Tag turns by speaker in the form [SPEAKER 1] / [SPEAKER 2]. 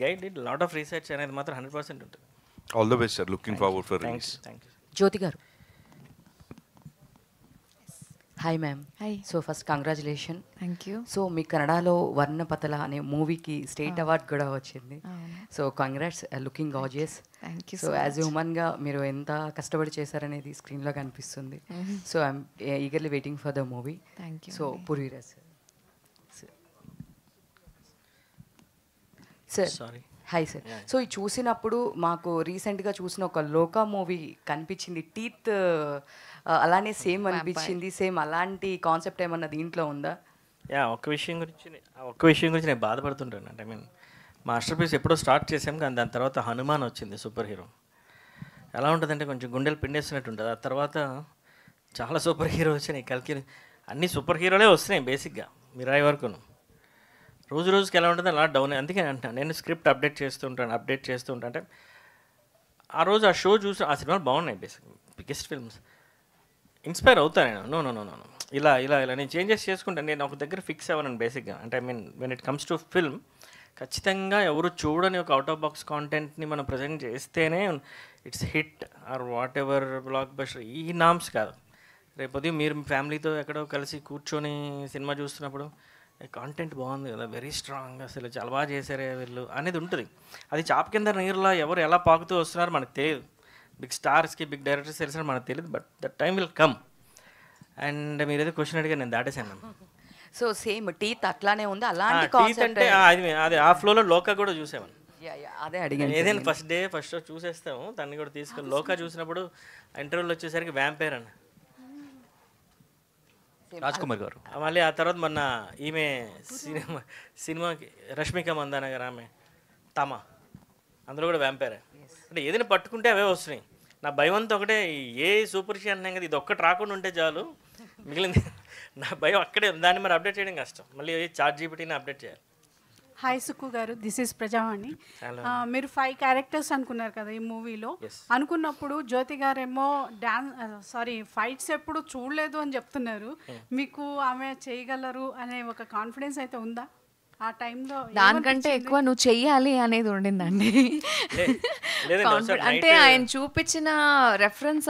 [SPEAKER 1] Guy did lot of research అనేది మాత్రం 100% ఉంటుంది.
[SPEAKER 2] All the best sir, looking forward for release.
[SPEAKER 1] Thank you.
[SPEAKER 3] Jyothi garu. Hi ma'am.
[SPEAKER 4] Hi.
[SPEAKER 3] So first congratulation.
[SPEAKER 4] Thank you.
[SPEAKER 3] So మీ కన్నడలో వర్ణపతల అనే మూవీకి స్టేట్ అవార్డ్ కూడా వచ్చింది. So congrats, looking gorgeous.
[SPEAKER 4] Thank you.
[SPEAKER 3] So as హ్యూమన్గా మీరు ఎంత కష్టపడి చేశారనేది స్క్రీన్లో కనిపిస్తుంది. So I'm eagerly waiting for the movie.
[SPEAKER 4] Thank you.
[SPEAKER 3] So Prithviraj sir.
[SPEAKER 1] Sorry.
[SPEAKER 3] Hi sir. So ఇది చూసినప్పుడు మాకు రీసెంట్గా చూసిన ఒక లోకా మూవీ కనిపించింది. టీత్ అలానే సేమ్ అనిపించింది. సేమ్ అలాంటి కాన్సెప్ట్ ఏమన్నా దీంట్లో ఉందా?
[SPEAKER 1] ఒక్క విషయం గురించి నేను బాధపడుతుంటాను. అంటే ఐ మీన్ మాస్టర్ పీస్ ఎప్పుడో స్టార్ట్ చేసాం, కానీ దాని తర్వాత హనుమాన్ వచ్చింది సూపర్ హీరో. ఎలా ఉంటుందంటే కొంచెం గుండెలు పిండేస్తున్నట్టు ఉంటుంది. ఆ తర్వాత చాలా సూపర్ హీరో వచ్చినాయి. కల్కి అన్ని సూపర్ హీరోలే వస్తున్నాయి బేసిక్గా, మిరాయి వరకును. రోజు రోజుకి ఎలా ఉంటుంది అలా డౌన్. అందుకే అంటాను నేను స్క్రిప్ట్ అప్డేట్ చేస్తూ ఉంటాను. అంటే ఆ రోజు ఆ షో చూసి ఆ సినిమాలు బాగున్నాయి. బేసిక్ బిగ్గెస్ట్ ఫిల్మ్స్ ఇన్స్పైర్ అవుతాను నేను. నో నో నో నో ఇలా నేను చేంజెస్ చేసుకుంటాను. నేను ఒక దగ్గర ఫిక్స్ అవ్వను బేసిక్గా. అంటే I mean when it comes to film, ఖచ్చితంగా ఎవరు చూడని ఒక అవుట్ ఆఫ్ బాక్స్ కాంటెంట్ని మనం ప్రజెంట్ చేస్తేనే it's hit or what ever block buster. ఈ నామ్స్ కాదు. రేపు మీరు ఫ్యామిలీతో ఎక్కడో కలిసి కూర్చొని సినిమా చూస్తున్నప్పుడు కాంటెంట్ బాగుంది కదా, వెరీ స్ట్రాంగ్, అసలు చాలా బాగా చేశారే వీళ్ళు అనేది ఉంటుంది. అది చాప కింద నీరులా ఎవరు ఎలా పాకుతూ వస్తున్నారో మనకు తెలియదు. బిగ్ స్టార్స్కి బిగ్ డైరెక్టర్స్ తెలిసినా మనకు తెలియదు. But that time will come. And మీరు ఏదో క్వశ్చన్ అడిగా నేను దాటేశాను.
[SPEAKER 3] సో సేమ్ టీత్ అట్లానే ఉంది. అలాంటి
[SPEAKER 1] టీత్ అంటే అది ఆ ఫ్లోలో లోకా కూడా చూసామని.
[SPEAKER 3] అదే అడిగాను.
[SPEAKER 1] ఏదైనా ఫస్ట్ షో చూసేస్తాము, దాన్ని కూడా తీసుకొని లోకా చూసినప్పుడు ఇంటర్వ్యూలో వచ్చేసరికి వ్యాంపైర్ అని
[SPEAKER 2] రాజ్ కుమార్ గారు.
[SPEAKER 1] మళ్ళీ ఆ తర్వాత మొన్న ఈమె సినిమాకి రష్మిక మందాన గారు, ఆమె తమా, అందులో కూడా వ్యాంపైరే. అంటే ఏదైనా పట్టుకుంటే అవే వస్తున్నాయి. నా భయం అంతా ఒకటే, ఏ సూపర్ షీ అన్నాం కదా, ఇది ఒక్కటి రాకుండా ఉంటే చాలు, మిగిలింది నా భయం అక్కడే. దాన్ని మరి అప్డేట్ చేయడం కష్టం. మళ్ళీ చాట్ జీపీటీని అప్డేట్ చేయాలి.
[SPEAKER 5] హాయ్ సుక్కు గారు, దిస్ ఈస్ ప్రజావాణి. మీరు 5 క్యారెక్టర్స్ అనుకున్నారు కదా ఈ మూవీలో. అనుకున్నప్పుడు జ్యోతి గారేమో ఫైట్స్ ఎప్పుడు చూడలేదు అని చెప్తున్నారు. మీకు ఆమె చేయగలరు అనే ఒక కాన్ఫిడెన్స్ అయితే ఉందా ఆ టైంలో?
[SPEAKER 4] దానికంటే ఎక్కువ నువ్వు చెయ్యాలి అనేది ఉండిందండి. అంటే ఆయన చూపించిన రెఫరెన్స్